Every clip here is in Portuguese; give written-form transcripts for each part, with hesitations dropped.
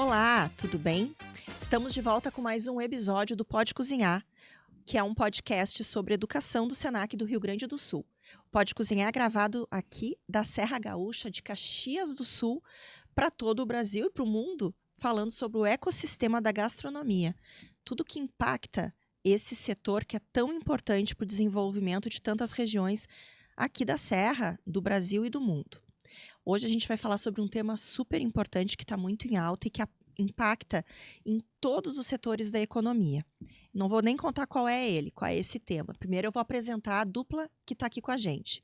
Olá, tudo bem? Estamos de volta com mais um episódio do Pode Cozinhar, que é um podcast sobre educação do Senac do Rio Grande do Sul. O Pode Cozinhar é gravado aqui da Serra Gaúcha de Caxias do Sul para todo o Brasil e para o mundo, falando sobre o ecossistema da gastronomia. Tudo que impacta esse setor que é tão importante para o desenvolvimento de tantas regiões aqui da Serra, do Brasil e do mundo. Hoje a gente vai falar sobre um tema super importante que está muito em alta e que impacta em todos os setores da economia. Não vou nem contar qual é esse tema. Primeiro eu vou apresentar a dupla que está aqui com a gente.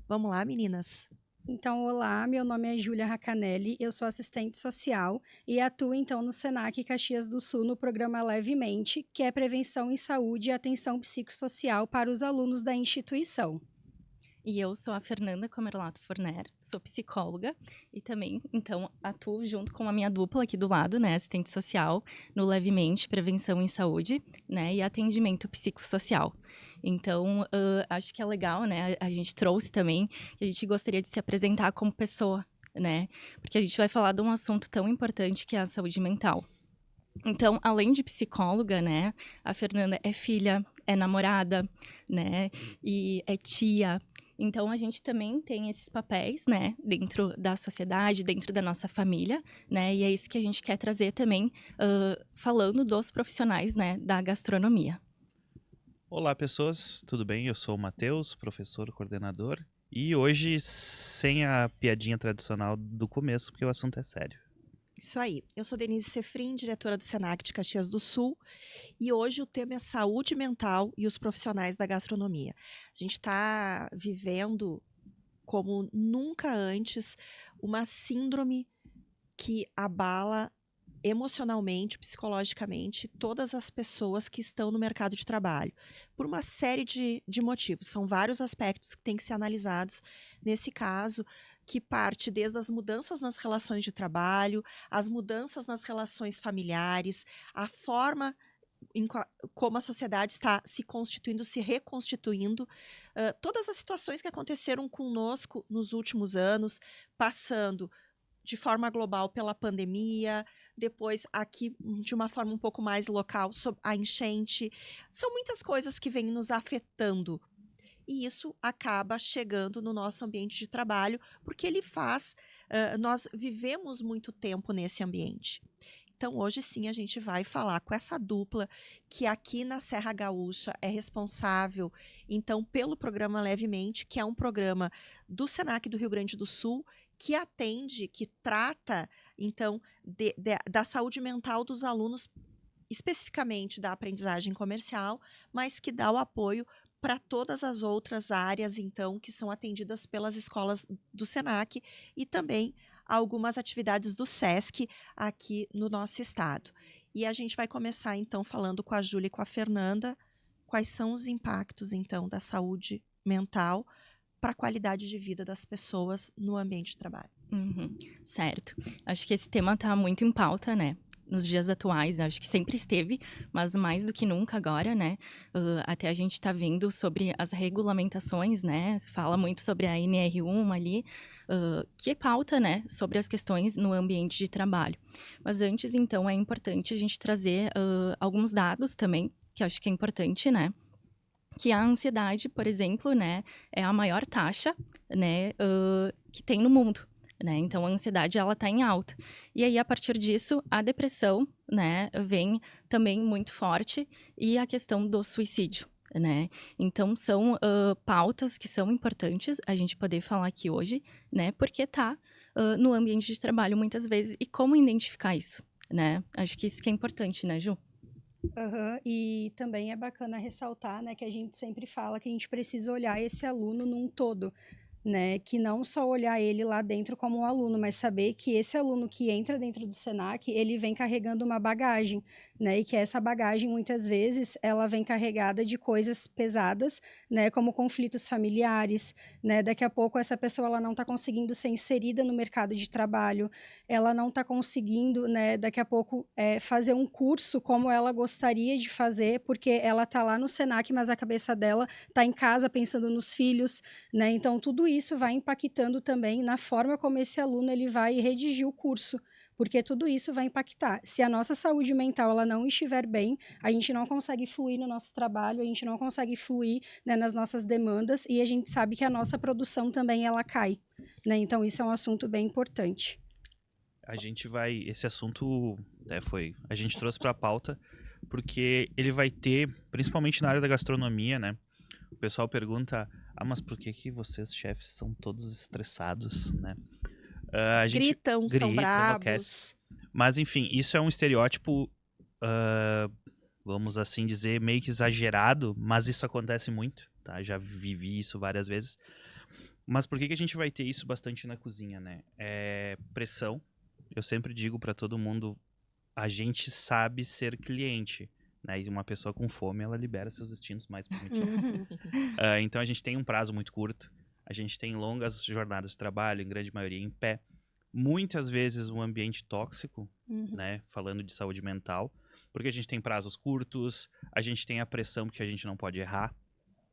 Vamos lá, meninas? Então, olá, meu nome é Júlia Racanelli, eu sou assistente social e atuo então no Senac Caxias do Sul no programa Levemente, que é prevenção em saúde e atenção psicossocial para os alunos da instituição. E eu sou a Fernanda Comerlato Forner, sou psicóloga e também, então, atuo junto com a minha dupla aqui do lado, né, assistente social, no Levemente, Prevenção em Saúde, né, e atendimento psicossocial. Então, acho que é legal, né, a gente trouxe também, que a gente gostaria de se apresentar como pessoa, né, porque a gente vai falar de um assunto tão importante que é a saúde mental. Então, além de psicóloga, né, a Fernanda é filha, é namorada, né, e é tia. Então, a gente também tem esses papéis, né, dentro da sociedade, dentro da nossa família, né, e é isso que a gente quer trazer também, falando dos profissionais, né, da gastronomia. Olá, pessoas, tudo bem? Eu sou o Matheus, professor coordenador, e hoje sem a piadinha tradicional do começo, porque o assunto é sério. Isso aí. Eu sou Denise Sefrin, diretora do Senac de Caxias do Sul, e hoje o tema é saúde mental e os profissionais da gastronomia. A gente está vivendo, como nunca antes, uma síndrome que abala emocionalmente, psicologicamente, todas as pessoas que estão no mercado de trabalho, por uma série de motivos. São vários aspectos que têm que ser analisados nesse caso, que parte desde as mudanças nas relações de trabalho, as mudanças nas relações familiares, a forma como a sociedade está se constituindo, se reconstituindo, todas as situações que aconteceram conosco nos últimos anos, passando de forma global pela pandemia, depois aqui de uma forma um pouco mais local, sobre a enchente. São muitas coisas que vêm nos afetando. E isso acaba chegando no nosso ambiente de trabalho, porque ele faz... nós vivemos muito tempo nesse ambiente. Então, hoje sim, a gente vai falar com essa dupla que aqui na Serra Gaúcha é responsável, então, pelo programa Levemente, que é um programa do Senac do Rio Grande do Sul, que atende, que trata, então, da saúde mental dos alunos, especificamente da aprendizagem comercial, mas que dá o apoio para todas as outras áreas, então, que são atendidas pelas escolas do Senac e também algumas atividades do SESC aqui no nosso estado. E a gente vai começar, então, falando com a Júlia e com a Fernanda, quais são os impactos, então, da saúde mental para a qualidade de vida das pessoas no ambiente de trabalho. Certo. Acho que esse tema está muito em pauta, né? Nos dias atuais, acho que sempre esteve, mas mais do que nunca agora, né? Até a gente está vendo sobre as regulamentações, né? Fala muito sobre a NR1 ali, que pauta, né? Sobre as questões no ambiente de trabalho. Mas antes, então, é importante a gente trazer alguns dados também, que acho que é importante, né? Que a ansiedade, por exemplo, né? É a maior taxa, né? Que tem no mundo. Né? Então, a ansiedade, ela tá em alta. E aí, a partir disso, a depressão, né, vem também muito forte e a questão do suicídio, né? Então, são pautas que são importantes a gente poder falar aqui hoje, né? Porque tá no ambiente de trabalho muitas vezes. E como identificar isso, né? Acho que isso que é importante, né, Ju? E também é bacana ressaltar, né, que a gente sempre fala que a gente precisa olhar esse aluno num todo, né, que não só olhar ele lá dentro como um aluno, mas saber que esse aluno que entra dentro do Senac, ele vem carregando uma bagagem, né, e que essa bagagem, muitas vezes, ela vem carregada de coisas pesadas, né, como conflitos familiares, né, daqui a pouco essa pessoa ela não está conseguindo ser inserida no mercado de trabalho, ela não está conseguindo, né, daqui a pouco fazer um curso como ela gostaria de fazer, porque ela está lá no Senac, mas a cabeça dela está em casa pensando nos filhos, né, então tudo isso vai impactando também na forma como esse aluno ele vai redigir o curso, porque tudo isso vai impactar. Se a nossa saúde mental ela não estiver bem, a gente não consegue fluir no nosso trabalho, a gente não consegue fluir, né, nas nossas demandas, e a gente sabe que a nossa produção também ela cai, né? Então isso é um assunto bem importante. A gente vai. Esse assunto a gente trouxe para a pauta porque ele vai ter, principalmente na área da gastronomia, né? O pessoal pergunta: mas por que vocês, chefes, são todos estressados, né? A gente Gritam, são enlouquece. bravos. Mas, enfim, isso é um estereótipo, vamos assim dizer, meio que exagerado, mas isso acontece muito, tá? Já vivi isso várias vezes. Mas por que a gente vai ter isso bastante na cozinha, né? Pressão. Eu sempre digo para todo mundo, a gente sabe ser cliente, né? E uma pessoa com fome, ela libera seus instintos mais primitivos. Então a gente tem um prazo muito curto, a gente tem longas jornadas de trabalho, em grande maioria em pé. Muitas vezes um ambiente tóxico, né? Falando de saúde mental, porque a gente tem prazos curtos, a gente tem a pressão porque a gente não pode errar,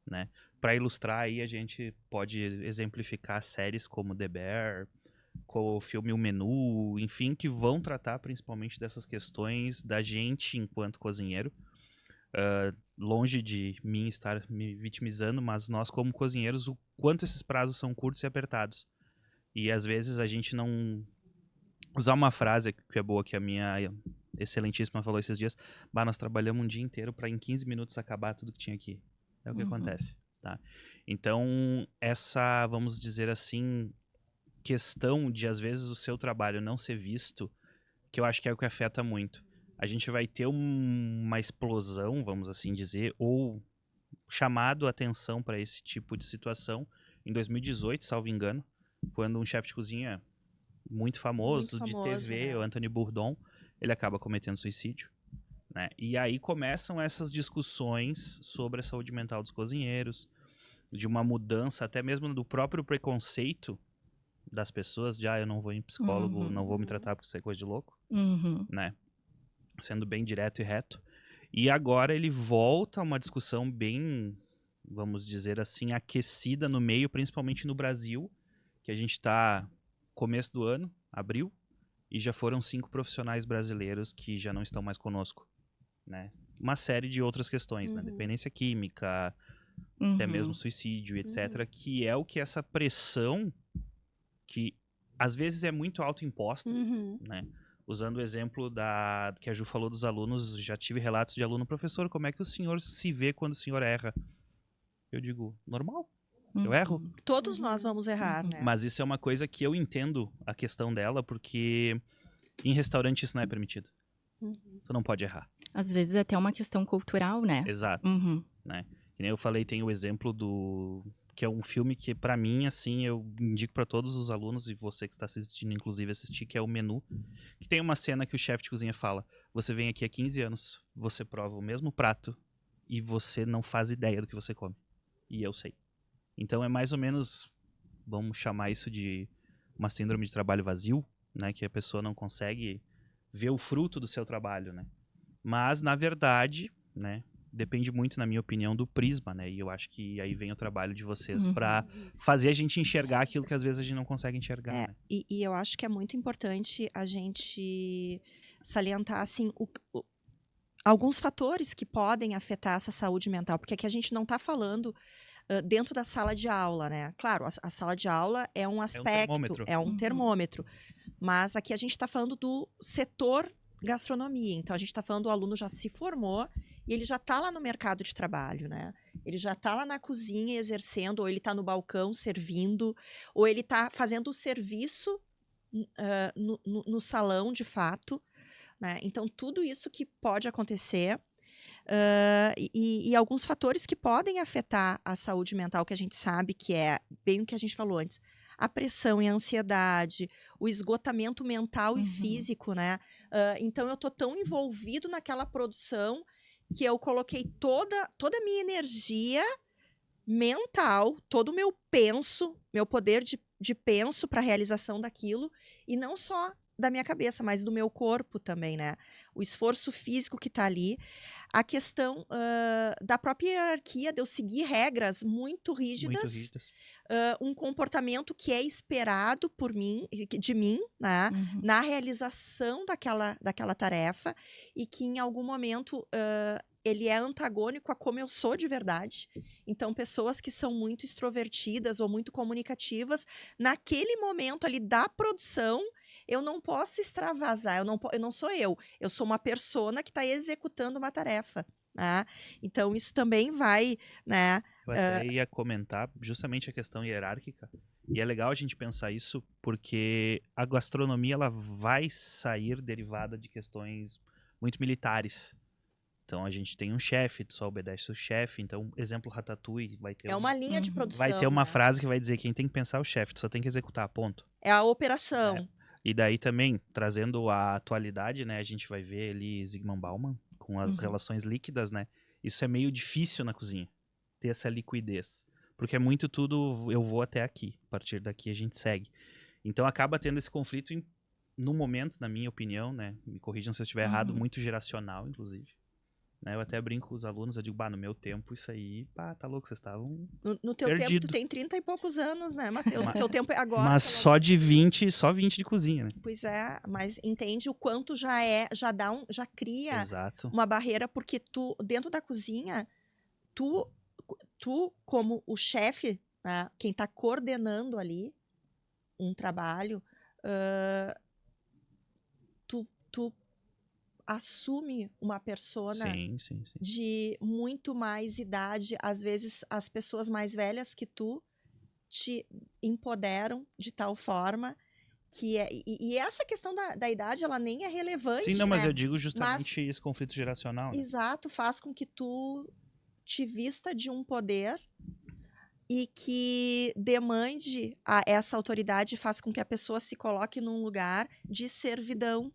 né? Para ilustrar aí, a gente pode exemplificar séries como The Bear, com o filme O Menu, enfim, que vão tratar principalmente dessas questões da gente enquanto cozinheiro. Longe de mim estar me vitimizando, mas nós como cozinheiros, o quanto esses prazos são curtos e apertados. E às vezes a gente não... Usar uma frase que é boa, que a minha excelentíssima falou esses dias: nós trabalhamos um dia inteiro para em 15 minutos acabar tudo que tinha aqui. É o que acontece, tá? Então, essa, vamos dizer assim, questão de às vezes o seu trabalho não ser visto, que eu acho que é o que afeta muito. A gente vai ter uma explosão, vamos assim dizer, ou chamado a atenção para esse tipo de situação em 2018, salvo engano, quando um chefe de cozinha muito famoso de TV, né? o Anthony Bourdain, ele acaba cometendo suicídio, né? E aí começam essas discussões sobre a saúde mental dos cozinheiros, de uma mudança até mesmo do próprio preconceito das pessoas, de eu não vou em psicólogo, não vou me tratar porque isso é coisa de louco, né? Sendo bem direto e reto. E agora ele volta a uma discussão bem, vamos dizer assim, aquecida no meio, principalmente no Brasil, que a gente está começo do ano, abril, e já foram 5 profissionais brasileiros que já não estão mais conosco, né? Uma série de outras questões, né? Dependência química, até mesmo suicídio, etc. Que é o que essa pressão, que às vezes é muito autoimposta, né? Usando o exemplo que a Ju falou dos alunos, já tive relatos de aluno: professor, como é que o senhor se vê quando o senhor erra? Eu digo, normal, eu erro. Todos nós vamos errar, né? Mas isso é uma coisa que eu entendo a questão dela, porque em restaurante isso não é permitido. Tu não pode errar. Às vezes até uma questão cultural, né? Exato. Né? Que nem eu falei, tem o exemplo que é um filme que, pra mim, assim, eu indico pra todos os alunos, e você que está assistindo, inclusive, assistir, que é o Menu. Que tem uma cena que o chefe de cozinha fala: você vem aqui há 15 anos, você prova o mesmo prato e você não faz ideia do que você come. E eu sei. Então é mais ou menos, vamos chamar isso de uma síndrome de trabalho vazio, né? Que a pessoa não consegue ver o fruto do seu trabalho, né? Mas, na verdade, né? Depende muito, na minha opinião, do prisma, né? E eu acho que aí vem o trabalho de vocês para fazer a gente enxergar aquilo que às vezes a gente não consegue enxergar, né? E eu acho que é muito importante a gente salientar, assim, alguns fatores que podem afetar essa saúde mental, porque aqui a gente não está falando dentro da sala de aula, né? Claro, a sala de aula é um aspecto, é um termômetro, mas aqui a gente está falando do setor gastronomia, então a gente está falando do aluno já se formou e ele já está lá no mercado de trabalho, né? Ele já está lá na cozinha exercendo, ou ele está no balcão servindo, ou ele está fazendo o serviço no salão, de fato, né? Então, tudo isso que pode acontecer e alguns fatores que podem afetar a saúde mental, que a gente sabe que é bem o que a gente falou antes: a pressão e a ansiedade, o esgotamento mental e físico, né? Então, eu tô tão envolvido naquela produção que eu coloquei toda a minha energia mental, todo o meu poder de penso para a realização daquilo, e não só da minha cabeça, mas do meu corpo também, né? O esforço físico que tá ali, a questão da própria hierarquia, de eu seguir regras muito rígidas, Muito rígidas. um comportamento que é esperado por mim, de mim, né? Uhum. Na realização daquela tarefa, e que em algum momento ele é antagônico a como eu sou de verdade. Então, pessoas que são muito extrovertidas ou muito comunicativas, naquele momento ali da produção, eu não posso extravasar, eu não sou eu sou uma persona que está executando uma tarefa. Né? Então, isso também vai, né? Eu até ia comentar justamente a questão hierárquica. E é legal a gente pensar isso porque a gastronomia ela vai sair derivada de questões muito militares. Então a gente tem um chefe, tu só obedece o chefe. Então, exemplo, Ratatouille vai ter É uma linha de Uhum. produção. vai ter uma né? frase que vai dizer quem tem que pensar é o chefe, tu só tem que executar, ponto. É a operação. E daí também, trazendo a atualidade, né, a gente vai ver ali Zygmunt Bauman com as Uhum. relações líquidas, né? Isso é meio difícil na cozinha, ter essa liquidez. Porque é muito tudo, eu vou até aqui, a partir daqui a gente segue. Então acaba tendo esse conflito, no momento, na minha opinião, né? Me corrijam se eu estiver errado, Uhum. muito geracional, inclusive. Né, eu até brinco com os alunos, eu digo, no meu tempo isso aí, tá louco, vocês estavam... No teu tempo, Perdido. tu tem 30 e poucos anos, né, Matheus? O teu tempo é agora. Mas pelo só amor de Deus. 20, só 20 de cozinha, né? Pois é, mas entende o quanto já já cria Exato. uma barreira, porque tu, dentro da cozinha, tu como o chefe, né, quem tá coordenando ali um trabalho, tu assume uma persona Sim. de muito mais idade. Às vezes, as pessoas mais velhas que tu te empoderam de tal forma que e essa questão da idade, ela nem é relevante, Sim, não, mas né? eu digo justamente esse conflito geracional, né? Exato, faz com que tu te vista de um poder e que demande essa autoridade, faz com que a pessoa se coloque num lugar de servidão,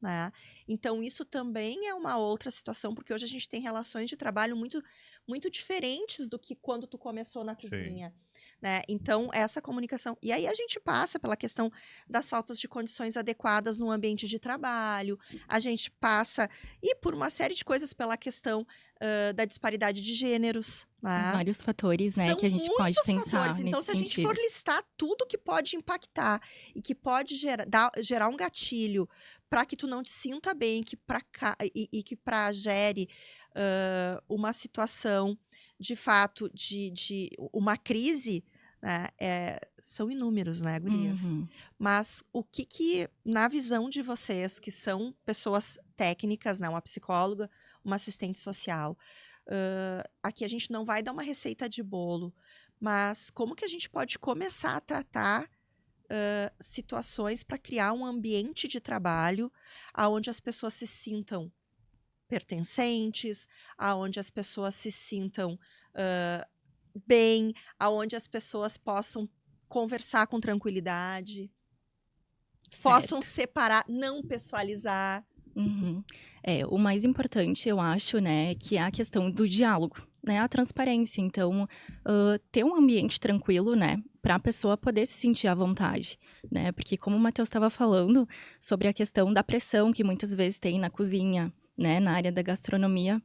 né? Então, isso também é uma outra situação, porque hoje a gente tem relações de trabalho muito, muito diferentes do que quando tu começou na cozinha. Né? Então, essa comunicação. E aí a gente passa pela questão das faltas de condições adequadas no ambiente de trabalho, a gente passa, e por uma série de coisas, pela questão da disparidade de gêneros. Né? Vários fatores, né, São que a gente pode muitos pensar fatores. Então, nesse se a gente sentido. for listar tudo que pode impactar e que pode gerar um gatilho para que tu não te sinta bem, que gere uma situação de fato de uma crise, né, são inúmeros, né, gurias? Uhum. Mas o que, na visão de vocês, que são pessoas técnicas, né, uma psicóloga, uma assistente social, aqui a gente não vai dar uma receita de bolo, mas como que a gente pode começar a tratar situações para criar um ambiente de trabalho onde as pessoas se sintam pertencentes, aonde as pessoas se sintam bem, aonde as pessoas possam conversar com tranquilidade, possam separar, não pessoalizar. Uhum. O mais importante, eu acho, né, que é a questão do diálogo, né, a transparência. Então, ter um ambiente tranquilo, né, para a pessoa poder se sentir à vontade, né, porque como o Matheus estava falando sobre a questão da pressão que muitas vezes tem na cozinha, né, na área da gastronomia,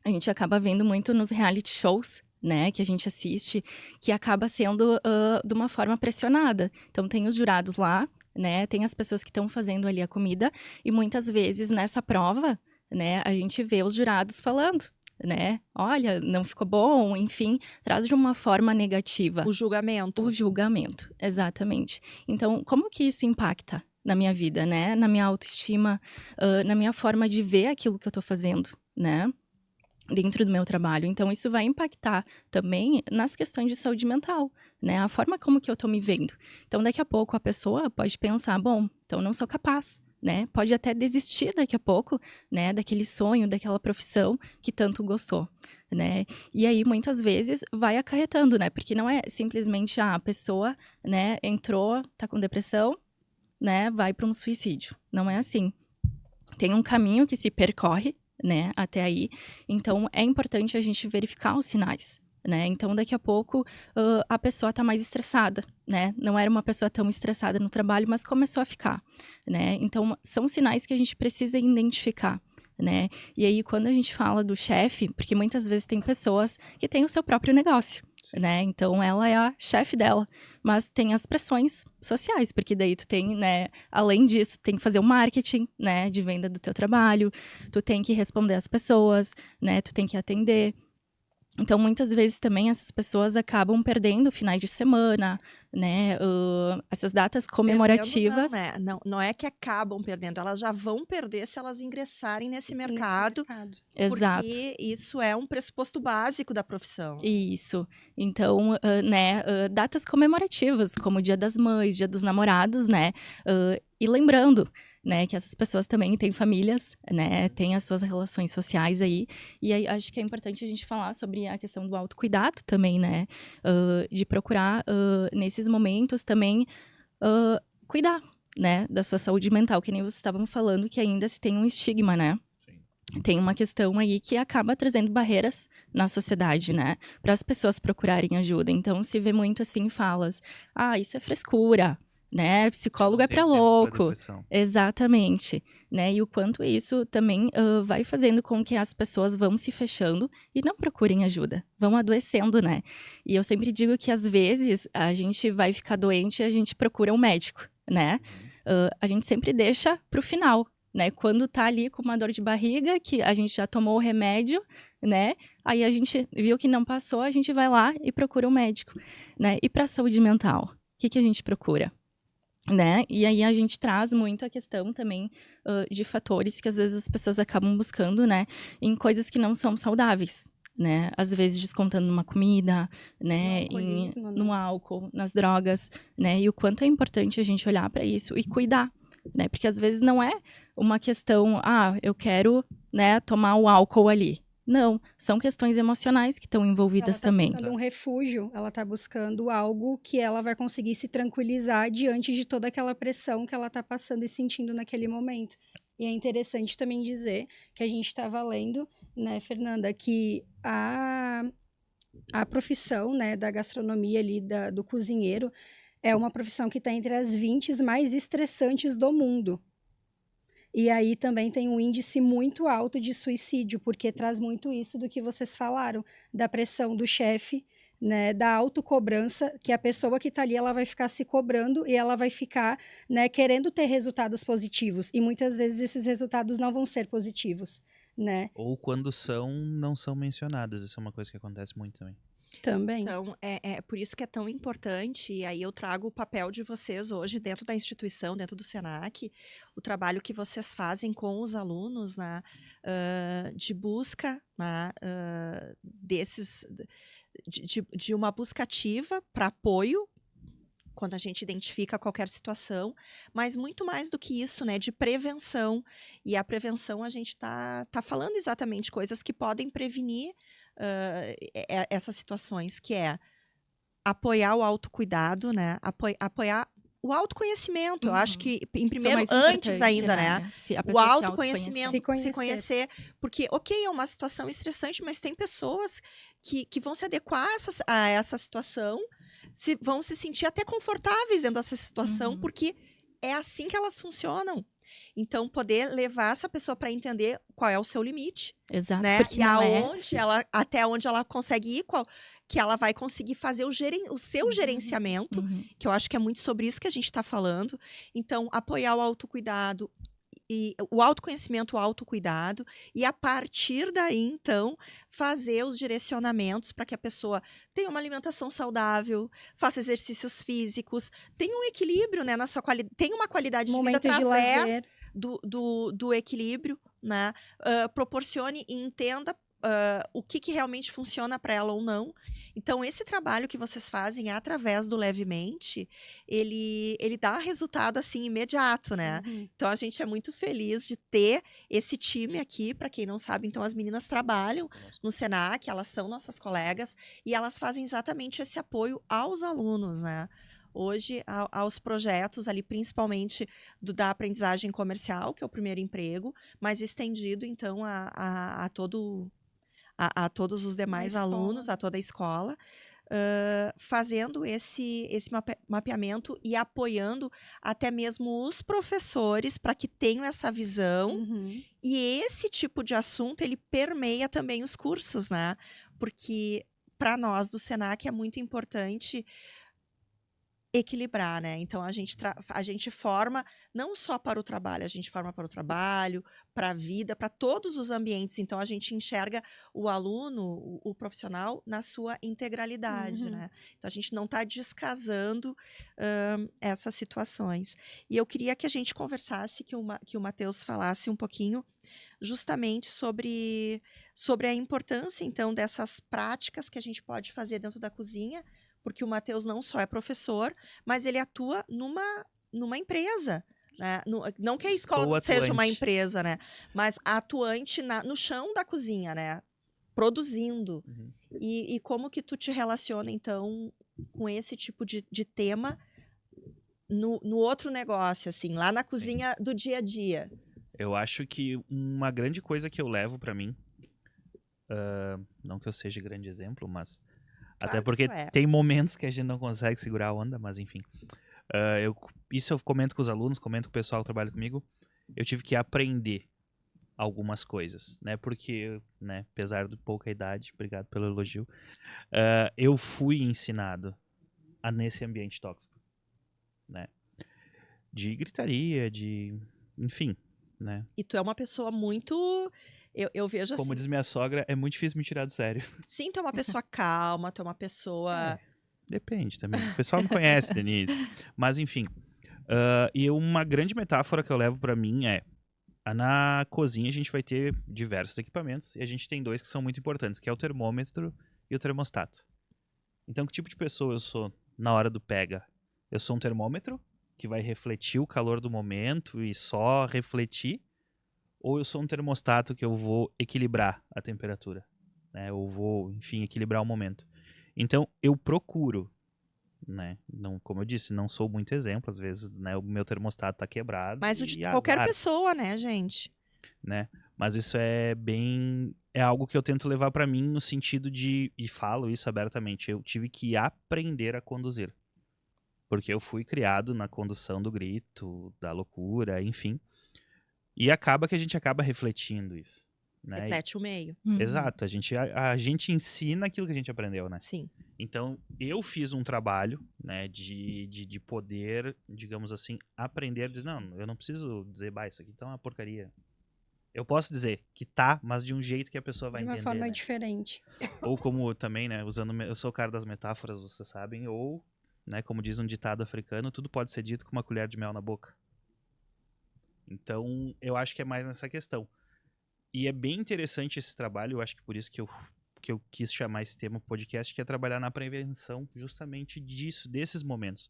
a gente acaba vendo muito nos reality shows, né, que a gente assiste, que acaba sendo de uma forma pressionada. Então, tem os jurados lá, né, tem as pessoas que estão fazendo ali a comida, e muitas vezes nessa prova, né, a gente vê os jurados falando, né, olha, não ficou bom, enfim, traz de uma forma negativa. O julgamento. O julgamento, exatamente. Então, como que isso impacta na minha vida, né, na minha autoestima, na minha forma de ver aquilo que eu tô fazendo, né, dentro do meu trabalho. Então, isso vai impactar também nas questões de saúde mental, né? A forma como que eu tô me vendo. Então, daqui a pouco, a pessoa pode pensar, bom, então não sou capaz, né? Pode até desistir daqui a pouco, né? Daquele sonho, daquela profissão que tanto gostou, né? E aí, muitas vezes, vai acarretando, né? Porque não é simplesmente a pessoa, né? Entrou, tá com depressão, né? Vai para um suicídio. Não é assim. Tem um caminho que se percorre, né, até aí. Então, é importante a gente verificar os sinais, né? Então, daqui a pouco, a pessoa tá mais estressada, né? Não era uma pessoa tão estressada no trabalho, mas começou a ficar, né? Então, são sinais que a gente precisa identificar, né? E aí, quando a gente fala do chefe, porque muitas vezes tem pessoas que têm o seu próprio negócio, né? Então, ela é a chefe dela, mas tem as pressões sociais, porque daí tu tem, né? Além disso, tem que fazer o marketing, né? De venda do teu trabalho, tu tem que responder às pessoas, né? Tu tem que atender. Então, muitas vezes também essas pessoas acabam perdendo finais de semana, né? Essas datas comemorativas. Perdendo, não é que acabam perdendo, elas já vão perder se elas ingressarem nesse mercado, Exato. porque isso é um pressuposto básico da profissão. Isso. Então, datas comemorativas, como o Dia das Mães, Dia dos Namorados, né? E lembrando, né, que essas pessoas também têm famílias, né, têm as suas relações sociais aí, e aí acho que é importante a gente falar sobre a questão do autocuidado também, né, de procurar, nesses momentos também, cuidar, né, da sua saúde mental, que nem vocês estavam falando, que ainda se tem um estigma, né. Tem uma questão aí que acaba trazendo barreiras na sociedade, né, para as pessoas procurarem ajuda. Então, se vê muito assim falas, isso é frescura, né? Psicólogo é pra louco. Exatamente, né? E o quanto isso também vai fazendo com que as pessoas vão se fechando e não procurem ajuda, vão adoecendo, né? E eu sempre digo que às vezes a gente vai ficar doente e a gente procura um médico, né? A gente sempre deixa pro final, né? Quando tá ali com uma dor de barriga, que a gente já tomou o remédio, né? Aí a gente viu que não passou, a gente vai lá e procura um médico, né? E pra saúde mental, o que a gente procura? Né? E aí a gente traz muito a questão também de fatores que às vezes as pessoas acabam buscando, né? Em coisas que não são saudáveis, né? Às vezes descontando numa comida, né? No álcool, nas drogas, né? E o quanto é importante a gente olhar para isso e cuidar, né? Porque às vezes não é uma questão, eu quero, né, tomar o álcool ali. Não, são questões emocionais que estão envolvidas também. Ela está buscando um refúgio, ela está buscando algo que ela vai conseguir se tranquilizar diante de toda aquela pressão que ela está passando e sentindo naquele momento. E é interessante também dizer que a gente estava lendo, né, Fernanda, que a profissão, né, da gastronomia ali, do cozinheiro, é uma profissão que está entre as 20 mais estressantes do mundo. E aí também tem um índice muito alto de suicídio, porque traz muito isso do que vocês falaram, da pressão do chefe, né, da autocobrança, que a pessoa que está ali, ela vai ficar se cobrando e ela vai ficar, né, querendo ter resultados positivos. E muitas vezes esses resultados não vão ser positivos, né? Ou quando não são mencionados. Isso é uma coisa que acontece muito também. Também. Então, é por isso que é tão importante, e aí eu trago o papel de vocês hoje dentro da instituição, dentro do SENAC, o trabalho que vocês fazem com os alunos, né, de busca, né, de uma busca ativa para apoio, quando a gente identifica qualquer situação, mas muito mais do que isso, né, de prevenção. E a prevenção, a gente tá falando exatamente coisas que podem prevenir essas situações, que é apoiar o autocuidado, né? Apoiar o autoconhecimento. Eu acho que, em primeiro, antes ainda, né? O autoconhecimento, se conhecer. Porque, é uma situação estressante, mas tem pessoas que vão se adequar a essa situação, vão se sentir até confortáveis dentro dessa situação, porque é assim que elas funcionam. Então, poder levar essa pessoa para entender qual é o seu limite. Exato. Né? E até onde ela consegue ir, que ela vai conseguir fazer o seu gerenciamento, que eu acho que é muito sobre isso que a gente está falando. Então, apoiar o autocuidado, e o autoconhecimento, o autocuidado, e a partir daí, então, fazer os direcionamentos para que a pessoa tenha uma alimentação saudável, faça exercícios físicos, tenha um equilíbrio, né, na sua qualidade, tenha uma qualidade de vida através do equilíbrio, né, proporcione e entenda o que realmente funciona para ela ou não. Então, esse trabalho que vocês fazem através do Levemente, ele dá resultado, assim, imediato, né? Então, a gente é muito feliz de ter esse time aqui. Para quem não sabe, então, as meninas trabalham no SENAC, elas são nossas colegas, e elas fazem exatamente esse apoio aos alunos, né? Hoje, aos projetos ali, principalmente da aprendizagem comercial, que é o primeiro emprego, mas estendido, então, a a todos os demais escola. alunos, a toda a escola, fazendo esse mapeamento e apoiando até mesmo os professores para que tenham essa visão. Uhum. E esse tipo de assunto, ele permeia também os cursos, né? Porque para nós do Senac é muito importante equilibrar, né? Então a gente forma não só para o trabalho, a gente forma para o trabalho, para a vida, para todos os ambientes. Então a gente enxerga o aluno, o profissional, na sua integralidade, Uhum. né? Então a gente não está descasando essas situações. E eu queria que a gente conversasse, que o Matheus falasse um pouquinho justamente sobre a importância, então, dessas práticas que a gente pode fazer dentro da cozinha, porque o Matheus não só é professor, mas ele atua numa empresa, né? Não que a escola Sou não seja uma atuante. empresa, né? Mas atuante no chão da cozinha, né? Produzindo. Uhum. E como que tu te relaciona, então, com esse tipo de tema no outro negócio, assim, lá na Sim. cozinha do dia a dia? Eu acho que uma grande coisa que eu levo pra mim, não que eu seja grande exemplo, mas Claro até que porque tu é. tem momentos que a gente não consegue segurar a onda, mas enfim. Isso eu comento com os alunos, comento com o pessoal que trabalha comigo. Eu tive que aprender algumas coisas, né? Porque, né, apesar de pouca idade, obrigado pelo elogio, eu fui ensinado nesse ambiente tóxico, né? De gritaria, enfim, né? E tu é uma pessoa muito. Eu vejo Como assim. diz minha sogra, é muito difícil me tirar do sério. Sim, tu é uma pessoa calma, tu é uma pessoa. Depende também. O pessoal me conhece, Denise. Mas enfim. E uma grande metáfora que eu levo pra mim é: na cozinha a gente vai ter diversos equipamentos e a gente tem dois que são muito importantes, que é o termômetro e o termostato. Então, que tipo de pessoa eu sou na hora do pega? Eu sou um termômetro que vai refletir o calor do momento e só refletir? Ou eu sou um termostato que eu vou equilibrar a temperatura, né? Eu vou, enfim, equilibrar o momento. Então, eu procuro, né? Não, como eu disse, não sou muito exemplo, às vezes, né? O meu termostato tá quebrado Mas o de e qualquer azar, pessoa, né, gente? né? Mas isso é algo que eu tento levar pra mim no sentido de, e falo isso abertamente, eu tive que aprender a conduzir. Porque eu fui criado na condução do grito, da loucura, enfim. E acaba que a gente acaba refletindo isso, né? Reflete o meio. Uhum. Exato, a gente ensina aquilo que a gente aprendeu, né? Sim. Então, eu fiz um trabalho, né, de poder, digamos assim, aprender a dizer, não, eu não preciso dizer, bah, isso aqui tá uma porcaria. Eu posso dizer que tá, mas de um jeito que a pessoa vai De uma entender, forma né? diferente. Ou como também, né, eu sou o cara das metáforas, vocês sabem, ou, né, como diz um ditado africano, tudo pode ser dito com uma colher de mel na boca. Então, eu acho que é mais nessa questão. E é bem interessante esse trabalho, eu acho que por isso que eu quis chamar esse tema podcast, que é trabalhar na prevenção justamente disso, desses momentos.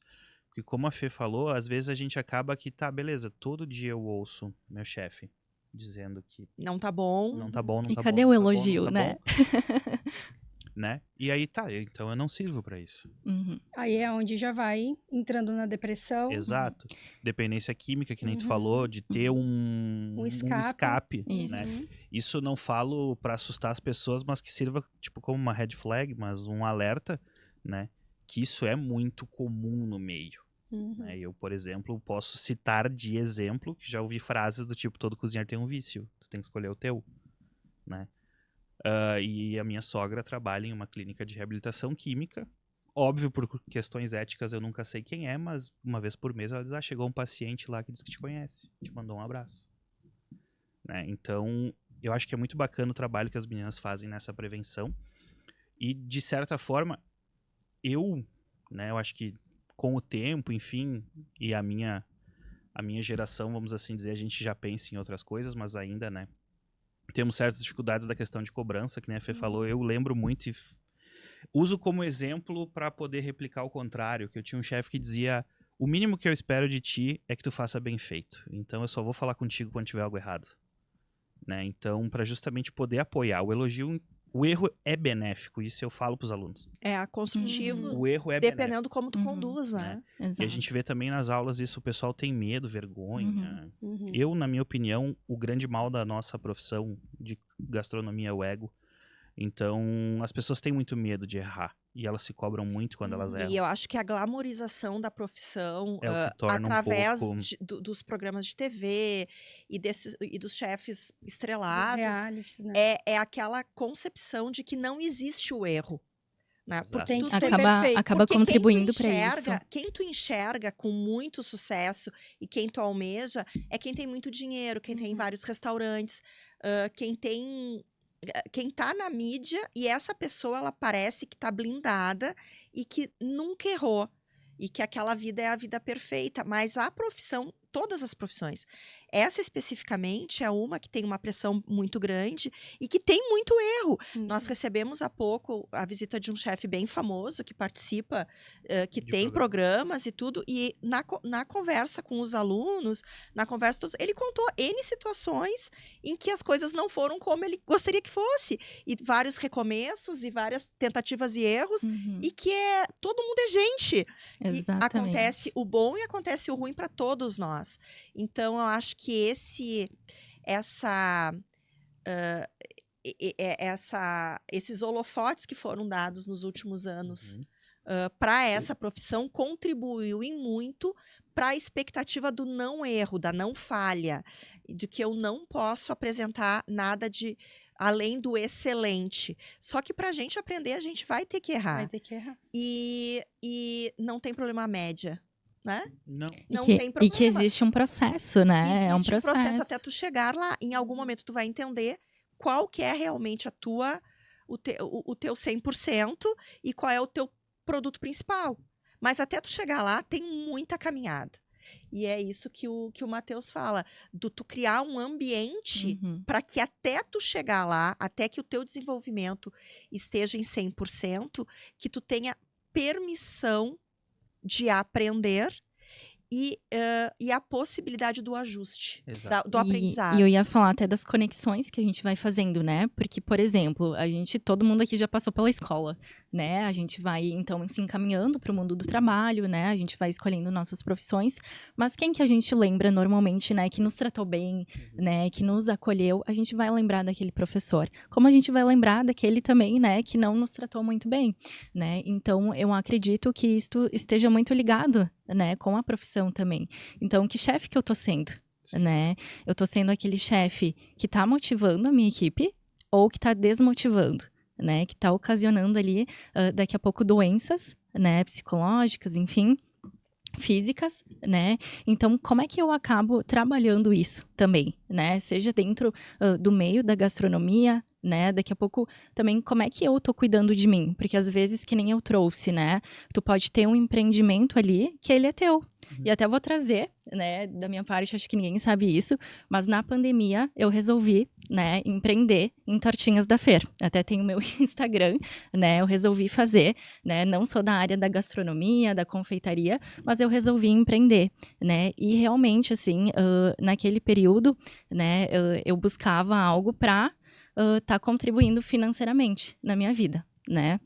Porque como a Fê falou, às vezes a gente acaba que, tá, beleza, todo dia eu ouço meu chefe dizendo que Não tá bom. não tá bom, não E tá cadê bom, o não tá bom, elogio, não tá né? bom, né? E aí tá, então eu não sirvo pra isso. Uhum. Aí é onde já vai entrando na depressão. Exato. Dependência química, que nem tu Uhum. falou, de ter Um escape. Isso. né? Uhum. Isso não falo pra assustar as pessoas, mas que sirva tipo como uma red flag, mas um alerta, né? Que isso é muito comum no meio. Uhum. Né? Eu, por exemplo, posso citar de exemplo que já ouvi frases do tipo: todo cozinheiro tem um vício, tu tem que escolher o teu, né? E a minha sogra trabalha em uma clínica de reabilitação química. Óbvio, por questões éticas, eu nunca sei quem é, mas uma vez por mês ela diz: chegou um paciente lá que diz que te conhece, te mandou um abraço. Né? Então, eu acho que é muito bacana o trabalho que as meninas fazem nessa prevenção. E, de certa forma, eu acho que com o tempo, enfim, e a minha geração, vamos assim dizer, a gente já pensa em outras coisas, mas ainda, né, temos certas dificuldades da questão de cobrança, que nem a Fê falou. Eu lembro muito e uso como exemplo para poder replicar o contrário, que eu tinha um chefe que dizia: o mínimo que eu espero de ti é que tu faça bem feito. Então eu só vou falar contigo quando tiver algo errado. Né? Então, para justamente poder apoiar o elogio, o erro é benéfico, isso eu falo para os alunos. É construtivo, O erro é benéfico. dependendo como tu Uhum. conduz, né? Exato. E a gente vê também nas aulas isso, o pessoal tem medo, vergonha. Uhum. Eu, na minha opinião, o grande mal da nossa profissão de gastronomia é o ego. Então, as pessoas têm muito medo de errar. E elas se cobram muito quando elas erram. E eu acho que a glamorização da profissão, É o que torna através pouco... dos programas de TV e dos chefes Dos estrelados, realities, né? é aquela concepção de que não existe o erro. Né? Exato. Porque Tem tu que ser sempre- perfeito. Acaba porque contribuindo para isso. quem tu enxerga com muito sucesso e quem tu almeja é quem tem muito dinheiro, quem tem vários restaurantes, quem tá na mídia e essa pessoa ela parece que tá blindada e que nunca errou e que aquela vida é a vida perfeita, mas a profissão, todas as profissões, essa especificamente é uma que tem uma pressão muito grande e que tem muito erro. Nós recebemos há pouco a visita de um chefe bem famoso que participa, que De tem programas. programas e tudo, e na conversa com os alunos, ele contou N situações em que as coisas não foram como ele gostaria que fosse, e vários recomeços e várias tentativas e erros, Uhum. e que todo mundo é gente. E Exatamente. acontece o bom e acontece o ruim para todos nós. Então, eu acho que esses holofotes que foram dados nos últimos anos Uhum. para essa profissão contribuiu em muito para a expectativa do não erro, da não falha, de que eu não posso apresentar nada de além do excelente. Só que para a gente aprender, a gente vai ter que errar. Vai ter que errar. E não tem problema a média, né? Não. Não e tem que, e que problema. existe um processo, né? É um Existe processo. até tu chegar lá. Em algum momento tu vai entender qual que é realmente o teu 100% e qual é o teu produto principal. Mas até tu chegar lá, tem muita caminhada. E é isso que o Matheus fala, tu criar um ambiente Uhum. para que até tu chegar lá, até que o teu desenvolvimento esteja em 100%, que tu tenha permissão de aprender e a possibilidade do ajuste, Exato. do aprendizado. E eu ia falar até das conexões que a gente vai fazendo, né? Porque, por exemplo, todo mundo aqui já passou pela escola, né? A gente vai, então, se encaminhando para o mundo do trabalho, né? A gente vai escolhendo nossas profissões. Mas quem que a gente lembra normalmente, né? Que nos tratou bem, né? Que nos acolheu, a gente vai lembrar daquele professor. Como a gente vai lembrar daquele também, né? Que não nos tratou muito bem, né? Então, eu acredito que isto esteja muito ligado, né? Com a profissão também. Então, que chefe que eu tô sendo, Sim. né? Eu tô sendo aquele chefe que tá motivando a minha equipe ou que tá desmotivando, né? Que tá ocasionando ali, daqui a pouco, doenças, né? Psicológicas, enfim, físicas, né? Então, como é que eu acabo trabalhando isso também, né? Seja dentro do meio da gastronomia, né? Daqui a pouco, também, como é que eu tô cuidando de mim? Porque, às vezes, que nem eu trouxe, né? Tu pode ter um empreendimento ali que ele é teu. E até vou trazer, né, da minha parte, acho que ninguém sabe isso, mas na pandemia eu resolvi, né, empreender em tortinhas da Fer. Até tem o meu Instagram, né, eu resolvi fazer, né, não sou da área da gastronomia, da confeitaria, mas eu resolvi empreender, né, e realmente, assim, naquele período, né, eu buscava algo para tá contribuindo financeiramente na minha vida, né.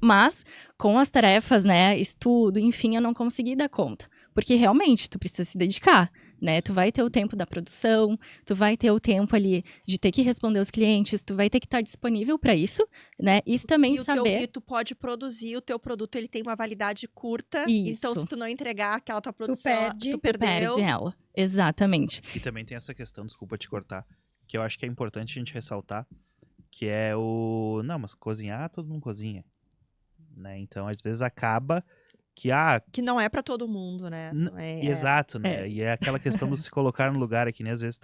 Mas, com as tarefas, né, estudo, enfim, eu não consegui dar conta. Porque, realmente, tu precisa se dedicar, né? Tu vai ter o tempo da produção, tu vai ter o tempo ali de ter que responder os clientes, tu vai ter que estar disponível para isso, né? Isso também saber... E tu pode produzir, o teu produto ele tem uma validade curta, Isso. então se tu não entregar aquela tua produção, perde. tu Tu perde perdeu. ela, exatamente. E também tem essa questão, desculpa te cortar, que eu acho que é importante a gente ressaltar, que é o... Não, mas cozinhar, todo mundo cozinha. Né? Então, às vezes, acaba que... Que não é para todo mundo, né? Não é- Exato, né? É. E é aquela questão de se colocar no lugar aqui, né? Às vezes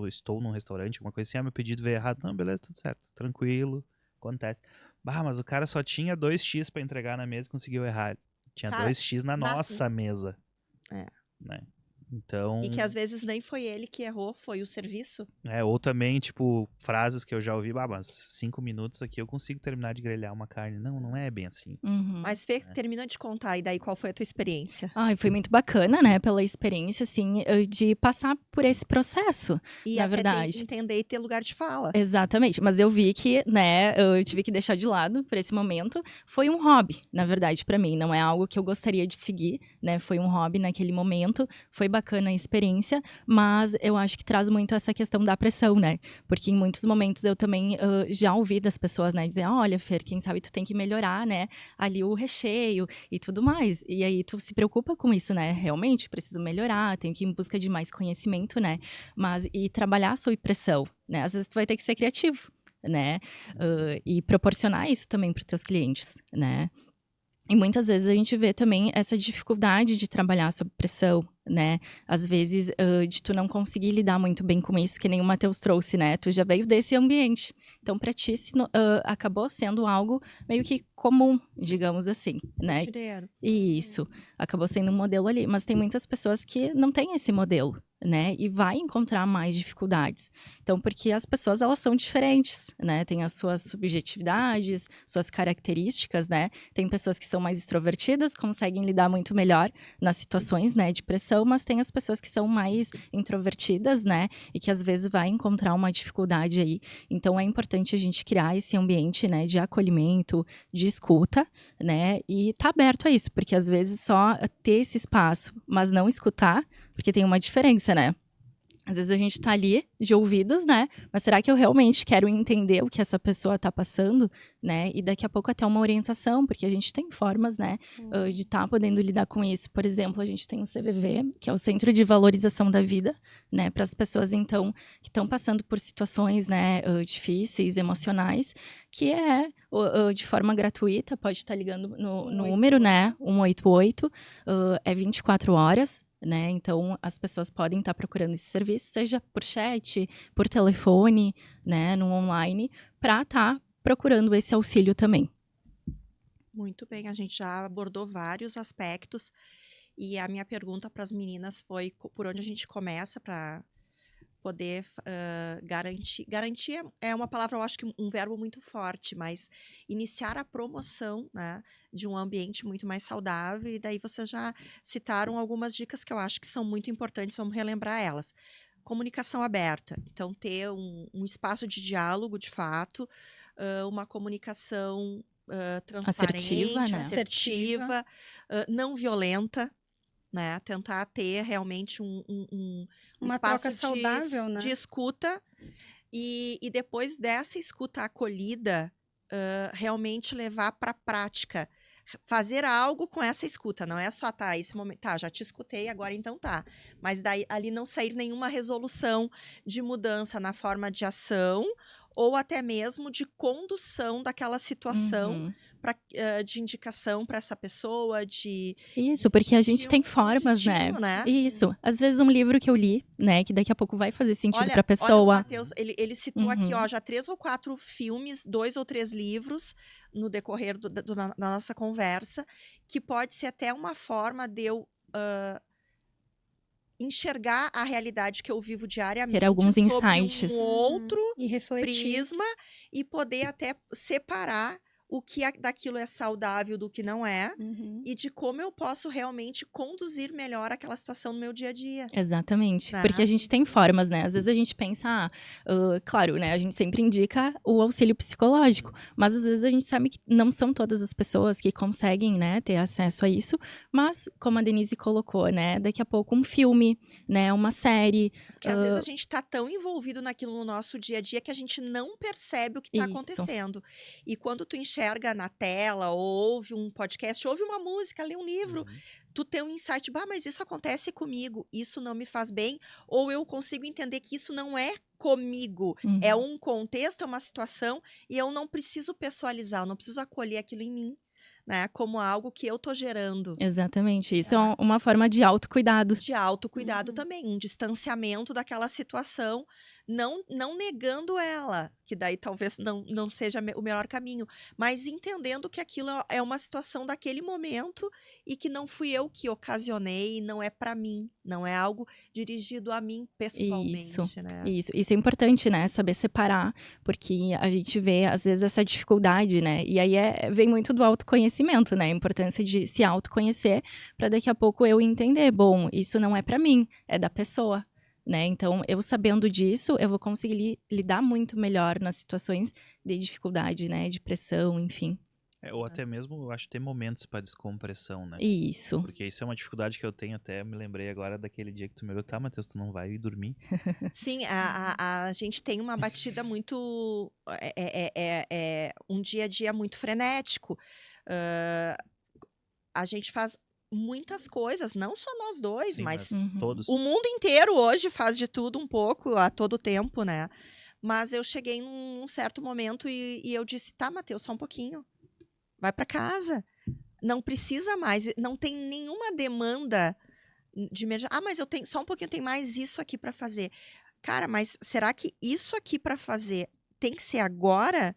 estou num restaurante, alguma coisa assim, meu pedido veio errado. Não, beleza, tudo certo, tranquilo, acontece. Mas o cara só tinha 2x pra entregar na mesa e conseguiu errar. Tinha Cara, 2x na nossa mesa. É. Né? Então... E que às vezes nem foi ele que errou, foi o serviço. Ou também, tipo, frases que eu já ouvi, mas 5 minutos aqui eu consigo terminar de grelhar uma carne. Não, não é bem assim. Uhum. Mas Fê, termina de contar, e daí qual foi a tua experiência? Ai, foi muito bacana, né? Pela experiência, assim, de passar por esse processo. E Na até verdade. entender e ter lugar de fala. Exatamente, mas eu vi que, né, eu tive que deixar de lado por esse momento. Foi um hobby, na verdade, pra mim, não é algo que eu gostaria de seguir, né? Foi um hobby naquele momento, foi bacana bacana a experiência, mas eu acho que traz muito essa questão da pressão, né? Porque em muitos momentos eu também já ouvi das pessoas, né, dizer, olha, Fer, quem sabe tu tem que melhorar, né, ali o recheio e tudo mais. E aí tu se preocupa com isso, né? Realmente, preciso melhorar, tenho que ir em busca de mais conhecimento, né? Mas e trabalhar sob pressão, né? Às vezes tu vai ter que ser criativo, né? E proporcionar isso também para os teus clientes, né? E muitas vezes a gente vê também essa dificuldade de trabalhar sob pressão, né? Às vezes, de tu não conseguir lidar muito bem com isso, que nem o Matheus trouxe, né? Tu já veio desse ambiente. Então, pra ti, acabou sendo algo meio que comum, digamos assim, né? Rotineiro. E isso, acabou sendo um modelo ali. Mas tem muitas pessoas que não têm esse modelo, né? E vai encontrar mais dificuldades. Então, porque as pessoas, elas são diferentes, né? Tem as suas subjetividades, suas características, né? Tem pessoas que são mais extrovertidas, conseguem lidar muito melhor nas situações, né, de pressão, mas tem as pessoas que são mais introvertidas, né, e que às vezes vai encontrar uma dificuldade aí. Então, é importante a gente criar esse ambiente, né, de acolhimento, de escuta, né, e tá aberto a isso, porque às vezes só ter esse espaço, mas não escutar, porque tem uma diferença, né? Às vezes a gente tá ali de ouvidos, né? Mas será que eu realmente quero entender o que essa pessoa tá passando, né? E daqui a pouco até uma orientação, porque a gente tem formas, né, de estar podendo lidar com isso. Por exemplo, a gente tem o CVV, que é o Centro de Valorização da Vida, né? Para as pessoas, então, que estão passando por situações, né, difíceis, emocionais, que é de forma gratuita, pode estar ligando no número, né? 188, é 24 horas, né? Então, as pessoas podem estar procurando esse serviço, seja por chat, por telefone, né, no online, para estar procurando esse auxílio também. Muito bem, a gente já abordou vários aspectos e a minha pergunta para as meninas foi por onde a gente começa para poder garantir. Garantir é uma palavra, eu acho que um verbo muito forte, mas iniciar a promoção, né, de um ambiente muito mais saudável. E daí vocês já citaram algumas dicas que eu acho que são muito importantes, vamos relembrar elas. Comunicação aberta, então ter um espaço de diálogo de fato, uma comunicação transparente, Assertiva, né? assertiva, não violenta, né? Tentar ter realmente um Uma espaço troca saudável, né? de escuta e depois dessa escuta acolhida, realmente levar para a prática. Fazer algo com essa escuta, não é só, tá, esse momento, tá, já te escutei, agora então tá. Mas daí ali não sair nenhuma resolução de mudança na forma de ação ou até mesmo de condução daquela situação de indicação para essa pessoa, Isso, porque a gente tem formas, destino, né? Isso. Às vezes um livro que eu li, né, que daqui a pouco vai fazer sentido para a Olha, o pessoa. Matheus, ele citou aqui, ó, já 3 ou 4 filmes, 2 ou 3 livros no decorrer da nossa conversa, que pode ser até uma forma de eu enxergar a realidade que eu vivo diariamente Ter alguns sobre insights. um outro E refletir. prisma e poder até separar o que daquilo é saudável do que não é e de como eu posso realmente conduzir melhor aquela situação no meu dia a dia. Exatamente, Né? porque a gente tem formas, né? Às vezes a gente pensa, claro, né? A gente sempre indica o auxílio psicológico, mas às vezes a gente sabe que não são todas as pessoas que conseguem, né, ter acesso a isso, mas, como a Denise colocou, né, daqui a pouco um filme, né, uma série. Porque às vezes a gente tá tão envolvido naquilo no nosso dia a dia que a gente não percebe o que tá Isso. acontecendo. E quando tu enxerga na tela, ou ouve um podcast, ouve uma música, lê um livro, tu tem um insight, mas isso acontece comigo, isso não me faz bem, ou eu consigo entender que isso não é comigo, é um contexto, é uma situação, e eu não preciso pessoalizar, eu não preciso acolher aquilo em mim, né, como algo que eu tô gerando. Exatamente, isso é uma forma de autocuidado. De autocuidado também, um distanciamento daquela situação, não negando ela, que daí talvez não seja o melhor caminho, mas entendendo que aquilo é uma situação daquele momento e que não fui eu que ocasionei, não é para mim, não é algo dirigido a mim pessoalmente, né? Isso é importante, né, saber separar, porque a gente vê, às vezes, essa dificuldade, né, e aí vem muito do autoconhecimento, né, a importância de se autoconhecer, para daqui a pouco eu entender, bom, isso não é para mim, é da pessoa. Né? Então, eu sabendo disso, eu vou conseguir lidar muito melhor nas situações de dificuldade, né? De pressão, enfim. Ou até mesmo, eu acho, ter momentos pra descompressão, né? Isso. Porque isso é uma dificuldade que eu tenho, até me lembrei agora daquele dia que tu me olhou, tá, Matheus, tu não vai dormir? Sim, a gente tem uma batida muito. É um dia a dia muito frenético. Ah, a gente faz muitas coisas, não só nós dois, Sim, mas mas Uhum. todos. o mundo inteiro hoje faz de tudo um pouco, a todo tempo, né? Mas eu cheguei num certo momento e eu disse: tá, Matheus, só um pouquinho. Vai para casa. Não precisa mais, não tem nenhuma demanda de emergência. Ah, mas eu tenho só um pouquinho, tem mais isso aqui para fazer. Cara, mas será que isso aqui para fazer tem que ser agora?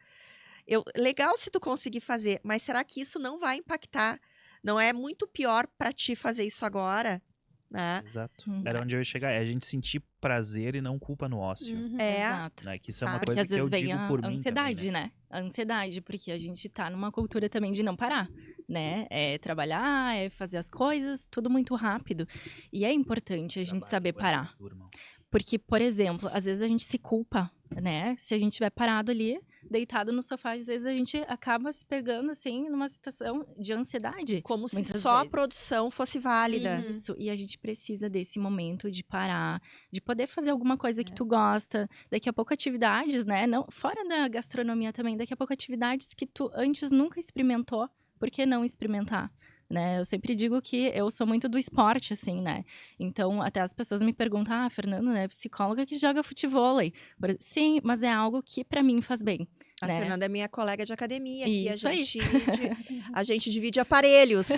Legal se tu conseguir fazer, mas será que isso não vai impactar? Não é muito pior para ti fazer isso agora, né? Exato. Uhum. Era onde eu ia chegar. É a gente sentir prazer e não culpa no ócio. Uhum. Exato. Né? Que isso é uma Sabe? Porque coisa às que eu vezes vem digo a por mim ansiedade, também, né? né? A ansiedade, porque a gente tá numa cultura também de não parar, né? É trabalhar, é fazer as coisas, tudo muito rápido. E é importante a gente Trabalho saber enquanto parar. eles durmam. Porque, por exemplo, às vezes a gente se culpa, né? Se a gente estiver parado ali, deitado no sofá, às vezes a gente acaba se pegando, assim, numa situação de ansiedade. Como se Muitas só a vezes. produção fosse válida. Isso, e a gente precisa desse momento de parar, de poder fazer alguma coisa que tu gosta. Daqui a pouco atividades, né? Não, fora da gastronomia também, daqui a pouco atividades que tu antes nunca experimentou, por que não experimentar? Né? Eu sempre digo que eu sou muito do esporte, assim, né? Então, até as pessoas me perguntam, Fernanda, né, psicóloga que joga futevôlei. Sim, mas é algo que pra mim faz bem, A né? Fernanda é minha colega de academia aqui, Isso aí. a gente divide aparelhos,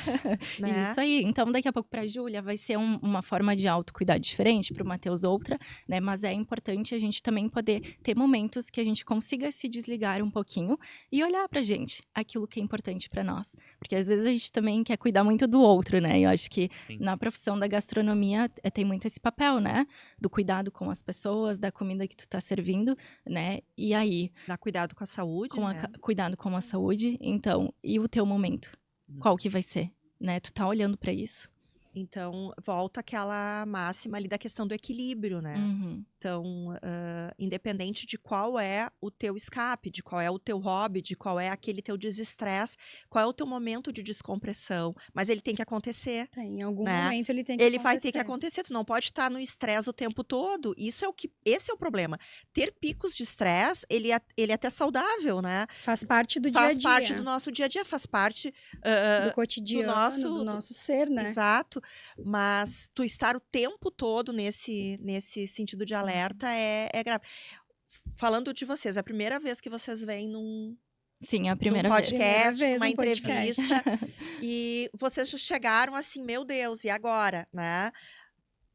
né? Isso aí. Então, daqui a pouco pra Júlia vai ser uma forma de autocuidado diferente, pro Matheus outra, né? Mas é importante a gente também poder ter momentos que a gente consiga se desligar um pouquinho e olhar pra gente, aquilo que é importante pra nós. Porque às vezes a gente também quer cuidar muito do outro, né? Eu acho que Sim. na profissão da gastronomia tem muito esse papel, né? Do cuidado com as pessoas, da comida que tu tá servindo, né? E aí, Dá cuidado com a saúde, né? cuidado com a saúde. Então, e o teu momento? Qual que vai ser? Né? Tu tá olhando pra isso? Então, volta aquela máxima ali da questão do equilíbrio, né? Uhum. Então, independente de qual é o teu escape, de qual é o teu hobby, de qual é aquele teu desestresse, qual é o teu momento de descompressão, mas ele tem que acontecer. Em algum né? momento ele tem que Ele vai acontecer. ter que acontecer, tu não pode estar no estresse o tempo todo. Esse é o problema. Ter picos de estresse, ele é até saudável, né? Faz parte do dia a Faz dia. parte do nosso dia a dia, faz parte do cotidiano, do nosso ser, né? Exato, mas tu estar o tempo todo nesse sentido de alerta é grave. Falando de vocês, é a primeira vez que vocês vêm num Sim, é a primeira vez. podcast, vez, numa num podcast. entrevista, e vocês já chegaram assim, meu Deus, e agora, né?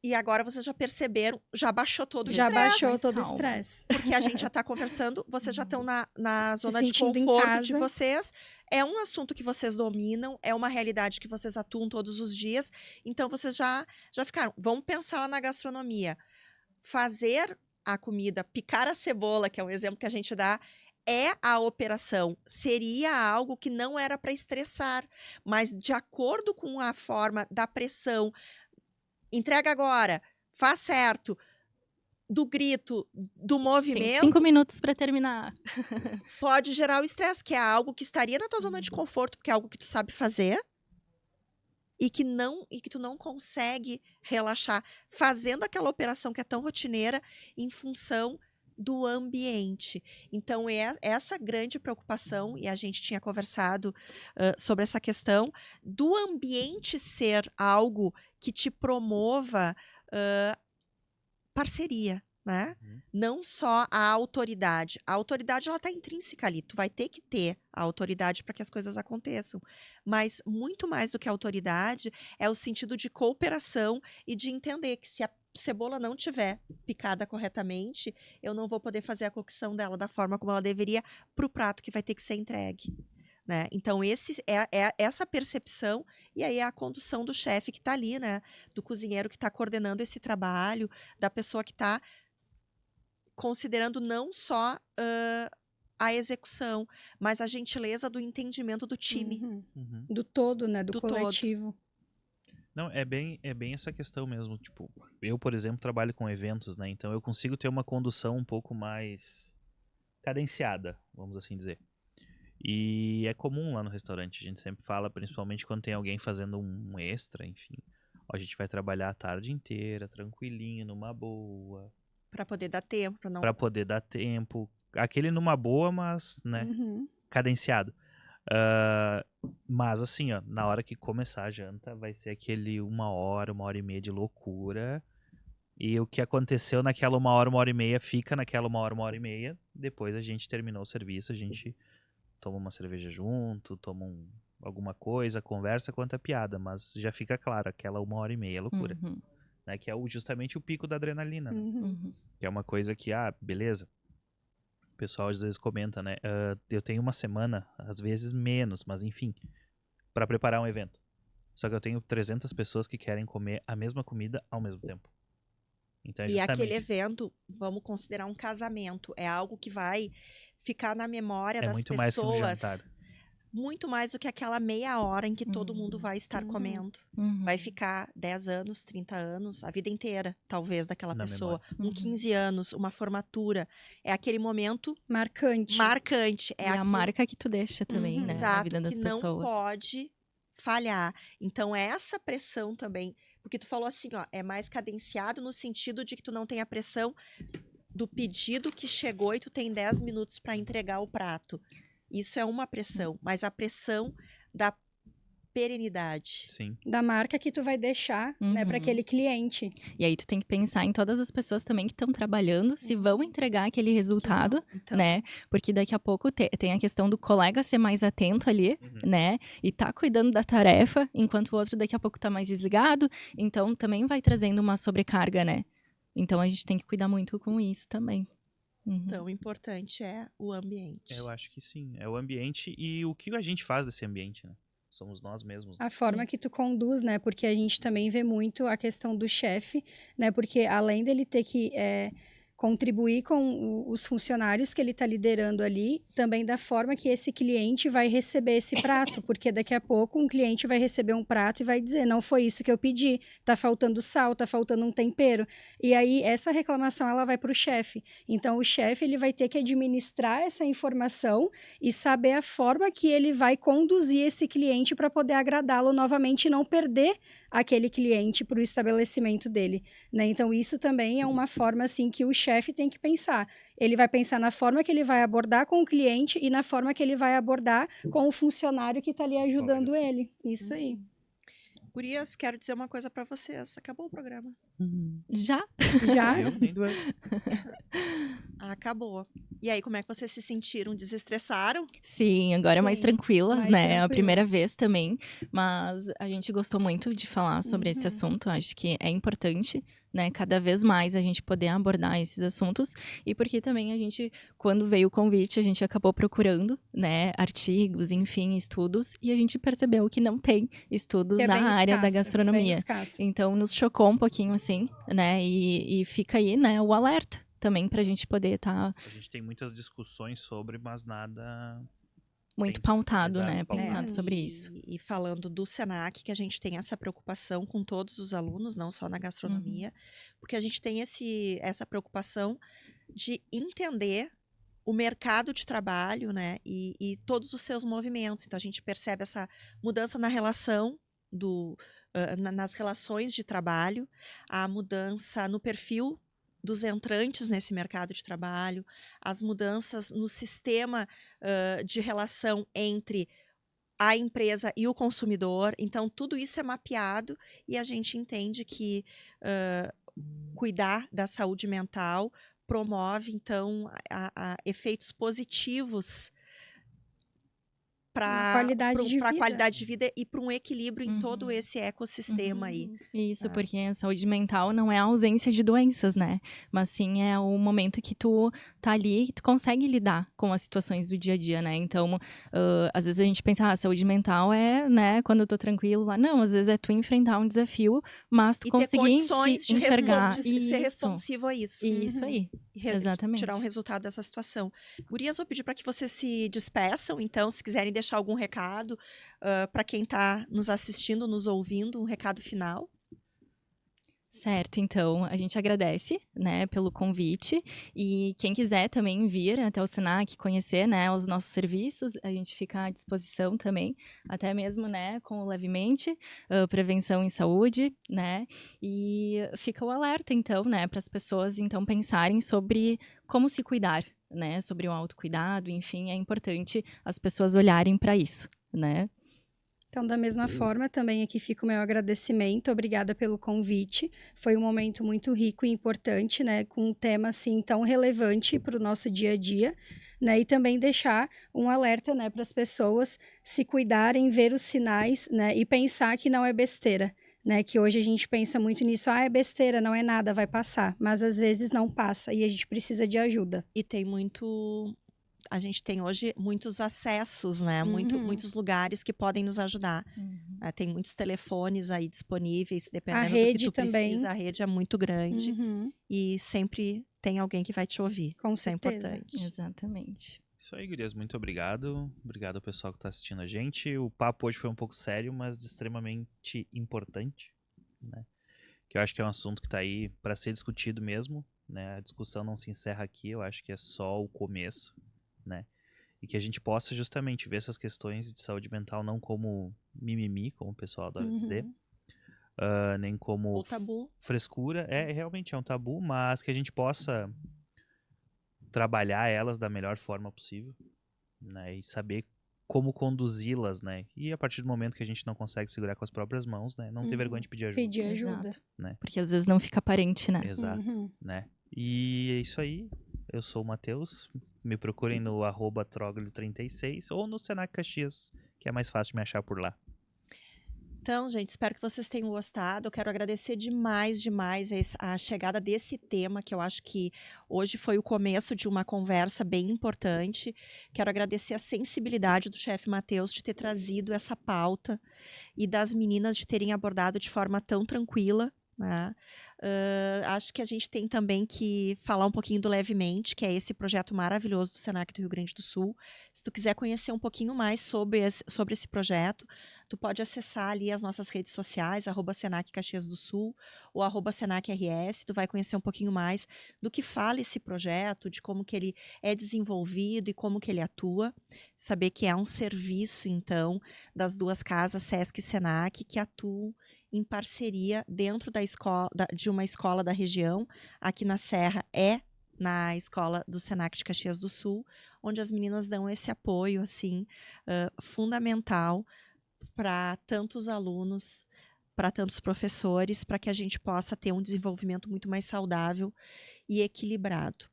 E agora vocês já perceberam, já baixou todo o Já estresse. baixou todo o Calma. estresse. Porque a gente já está conversando, vocês já estão na zona de sentindo em conforto de casa. vocês. É um assunto que vocês dominam, é uma realidade que vocês atuam todos os dias. Então, vocês já ficaram. Vamos pensar na gastronomia. Fazer a comida, picar a cebola, que é um exemplo que a gente dá, é a operação. Seria algo que não era para estressar, mas de acordo com a forma da pressão, entrega agora, faz certo, do grito, do Tem movimento, 5 minutos pra terminar. pode gerar o estresse, que é algo que estaria na tua zona de conforto, porque é algo que tu sabe fazer e que tu não consegue relaxar fazendo aquela operação que é tão rotineira em função do ambiente. Então, é essa grande preocupação, e a gente tinha conversado sobre essa questão do ambiente ser algo que te promova parceria, né? Não só a autoridade. A autoridade, ela tá intrínseca ali. Tu vai ter que ter a autoridade para que as coisas aconteçam. Mas muito mais do que a autoridade é o sentido de cooperação e de entender que se a cebola não tiver picada corretamente, eu não vou poder fazer a cocção dela da forma como ela deveria para o prato que vai ter que ser entregue. Né? Então, essa percepção, e aí é a condução do chefe que está ali, né? Do cozinheiro que está coordenando esse trabalho, da pessoa que está considerando não só a execução, mas a gentileza do entendimento do time. Uhum. Do todo, né? Do Do coletivo. Não, é bem essa questão mesmo. Tipo, eu, por exemplo, trabalho com eventos, né? Então eu consigo ter uma condução um pouco mais cadenciada, vamos assim dizer. E é comum lá no restaurante, a gente sempre fala, principalmente quando tem alguém fazendo um extra, enfim. Ó, a gente vai trabalhar a tarde inteira, tranquilinho, numa boa, Pra poder dar tempo, pra não. pra poder dar tempo. Aquele numa boa, mas, né, Uhum. cadenciado. Mas assim, ó, na hora que começar a janta, vai ser aquele 1 hora e meia de loucura. E o que aconteceu naquela 1 hora e meia, fica naquela 1 hora e meia. Depois a gente terminou o serviço, a gente toma uma cerveja junto, toma alguma coisa, conversa, conta piada. Mas já fica claro, aquela 1 hora e meia é loucura. Uhum, Né? Que é justamente o pico da adrenalina, né? Uhum. uhum. Que é uma coisa que, beleza. O pessoal às vezes comenta, né? Eu tenho uma semana, às vezes menos, mas enfim, pra preparar um evento. Só que eu tenho 300 pessoas que querem comer a mesma comida ao mesmo tempo. Então é E aquele justamente, evento, vamos considerar um casamento. É algo que vai ficar na memória é das muito mais que um jantar. pessoas. Muito mais do que aquela meia hora em que todo mundo vai estar Uhum. comendo. Uhum. Vai ficar 10 anos, 30 anos, a vida inteira, talvez, daquela Na pessoa. memória. Uhum. 15 anos, uma formatura. É aquele momento Marcante. marcante. É E a aquilo, marca que tu deixa também, Uhum. né? Na exato, vida das que não pessoas. pode falhar. Então, essa pressão também, porque tu falou assim, ó, é mais cadenciado no sentido de que tu não tem a pressão do pedido que chegou e tu tem 10 minutos para entregar o prato. Isso é uma pressão, mas a pressão da perenidade. Sim. Da marca que tu vai deixar, né, para Uhum. aquele cliente. E aí tu tem que pensar em todas as pessoas também que estão trabalhando, se vão entregar aquele resultado, Então, né? Porque daqui a pouco tem a questão do colega ser mais atento ali, Uhum. né? E tá cuidando da tarefa, enquanto o outro daqui a pouco tá mais desligado. Então também vai trazendo uma sobrecarga, né? Então a gente tem que cuidar muito com isso também. Uhum. Então, o importante é o ambiente. Eu acho que sim. É o ambiente e o que a gente faz desse ambiente, né? Somos nós mesmos. A forma que tu conduz, né? Porque a gente também vê muito a questão do chefe, né? Porque além dele ter que contribuir com os funcionários que ele está liderando ali, também da forma que esse cliente vai receber esse prato, porque daqui a pouco um cliente vai receber um prato e vai dizer, não foi isso que eu pedi, tá faltando sal, tá faltando um tempero. E aí essa reclamação ela vai para o chefe. Então o chefe ele vai ter que administrar essa informação e saber a forma que ele vai conduzir esse cliente para poder agradá-lo novamente e não perder aquele cliente para o estabelecimento dele, né? Então isso também é uma forma assim que o chefe tem que pensar. Ele vai pensar na forma que ele vai abordar com o cliente e na forma que ele vai abordar com o funcionário que está ali ajudando colegas. ele. Isso aí. Gurias, quero dizer uma coisa para vocês. Acabou o programa. Já? Já? Eu nem doeu. Acabou. E aí, como é que vocês se sentiram? Desestressaram? Sim, agora mais Sim, tranquilas, mais né? A tranquilas. primeira vez também. Mas a gente gostou muito de falar sobre esse Uhum. assunto. Acho que é importante, né? Cada vez mais a gente poder abordar esses assuntos. E porque também a gente, quando veio o convite, a gente acabou procurando, né? Artigos, enfim, estudos. E a gente percebeu que não tem estudos Que é na bem área da escasso, gastronomia. bem escasso. Então, nos chocou um pouquinho, assim, né? E fica aí, né, o alerta também pra gente poder estar A gente tem muitas discussões sobre, mas nada. muito Tem- pautado, exato, né? pautado. Pensado sobre isso. E falando do Senac, que a gente tem essa preocupação com todos os alunos, não só na gastronomia, porque a gente tem essa preocupação de entender o mercado de trabalho, né, e todos os seus movimentos. Então, a gente percebe essa mudança na relação nas relações de trabalho, a mudança no perfil dos entrantes nesse mercado de trabalho, as mudanças no sistema de relação entre a empresa e o consumidor. Então, tudo isso é mapeado e a gente entende que cuidar da saúde mental promove, então, efeitos positivos Uma para qualidade de a vida. qualidade de vida e para um equilíbrio em todo Uhum. esse ecossistema aí. Isso, Ah. porque a saúde mental não é a ausência de doenças, né? Mas sim é o momento que tu tá ali e tu consegue lidar com as situações do dia a dia, né? Então, às vezes a gente pensa, a saúde mental é, né, quando eu tô tranquilo lá. Não, às vezes é tu enfrentar um desafio, mas tu E ter conseguir condições de enxergar ser isso. responsivo a isso. Isso Uhum. aí, E exatamente. tirar um resultado dessa situação. Gurias, vou pedir para que vocês se despeçam, então, se quiserem deixar algum recado para quem está nos assistindo, nos ouvindo, um recado final. Certo, então a gente agradece, né, pelo convite e quem quiser também vir até o Senac, conhecer, né, os nossos serviços, a gente fica à disposição também, até mesmo, né, com o Levemente, prevenção em saúde, né, e fica o alerta, então, né, para as pessoas, então, pensarem sobre como se cuidar, né, sobre o autocuidado, enfim, é importante as pessoas olharem para isso, né. Então, da mesma forma, também aqui fica o meu agradecimento. Obrigada pelo convite. Foi um momento muito rico e importante, né? Com um tema, assim, tão relevante para o nosso dia a dia, né? E também deixar um alerta, né? Para as pessoas se cuidarem, ver os sinais, né? E pensar que não é besteira, né? Que hoje a gente pensa muito nisso. Ah, é besteira, não é nada, vai passar. Mas às vezes não passa e a gente precisa de ajuda. E tem muito. A gente tem hoje muitos acessos, né? Muitos lugares que podem nos ajudar. Tem muitos telefones aí disponíveis, dependendo do que rede tu também. precisa. A rede é muito grande Uhum, e sempre tem alguém que vai te ouvir. com Isso é certeza. importante. Exatamente. Isso aí, gurias, muito obrigado. Obrigado ao pessoal que está assistindo a gente. O papo hoje foi um pouco sério, mas extremamente importante, né? Que eu acho que é um assunto que está aí para ser discutido mesmo, né? A discussão não se encerra aqui, eu acho que é só o começo, né? E que a gente possa justamente ver essas questões de saúde mental não como mimimi, como o pessoal adora dizer, nem como Ou tabu. frescura. Realmente é um tabu, mas que a gente possa trabalhar elas da melhor forma possível, né? E saber como conduzi-las, né? E a partir do momento que a gente não consegue segurar com as próprias mãos, né? Não ter vergonha de pedir ajuda. Pedir ajuda. Exato. Né? Porque às vezes não fica aparente, né? Exato, né? E é isso aí. Eu sou o Matheus. Me procurem no @troglio36 ou no Senac Caxias, que é mais fácil de me achar por lá. Então, gente, espero que vocês tenham gostado. Eu quero agradecer demais a chegada desse tema, que eu acho que hoje foi o começo de uma conversa bem importante. Quero agradecer a sensibilidade do chefe Matheus de ter trazido essa pauta e das meninas de terem abordado de forma tão tranquila, né? Acho que a gente tem também que falar um pouquinho do Levemente, que é esse projeto maravilhoso do Senac do Rio Grande do Sul. Se tu quiser conhecer um pouquinho mais sobre esse projeto, tu pode acessar ali as nossas redes sociais, @Senac Caxias do Sul ou @SenacRS. Tu vai conhecer um pouquinho mais do que fala esse projeto, de como que ele é desenvolvido e como que ele atua. Saber que é um serviço, então, das duas casas, Sesc e Senac, que atuam em parceria dentro da escola, de uma escola da região. Aqui na Serra é na escola do Senac de Caxias do Sul, onde as meninas dão esse apoio assim fundamental para tantos alunos, para tantos professores, para que a gente possa ter um desenvolvimento muito mais saudável e equilibrado.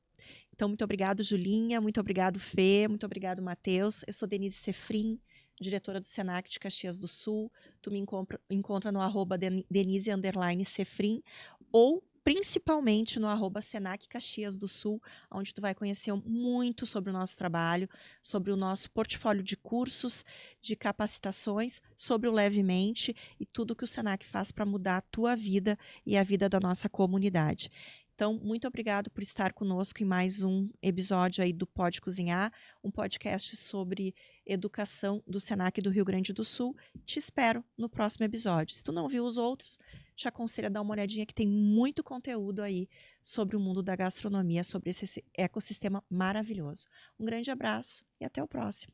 Então, muito obrigado, Julinha, muito obrigado, Fê, muito obrigado, Matheus. Eu sou Denise Sefrim, diretora do Senac de Caxias do Sul. Tu me encontra no @Denise_Sefrim ou principalmente no @Senac Caxias do Sul, onde tu vai conhecer muito sobre o nosso trabalho, sobre o nosso portfólio de cursos, de capacitações, sobre o Levemente e tudo que o Senac faz para mudar a tua vida e a vida da nossa comunidade. Então, muito obrigado por estar conosco em mais um episódio aí do Pode Cozinhar, um podcast sobre educação do Senac do Rio Grande do Sul. Te espero no próximo episódio. Se tu não viu os outros, te aconselho a dar uma olhadinha que tem muito conteúdo aí sobre o mundo da gastronomia, sobre esse ecossistema maravilhoso. Um grande abraço e até o próximo.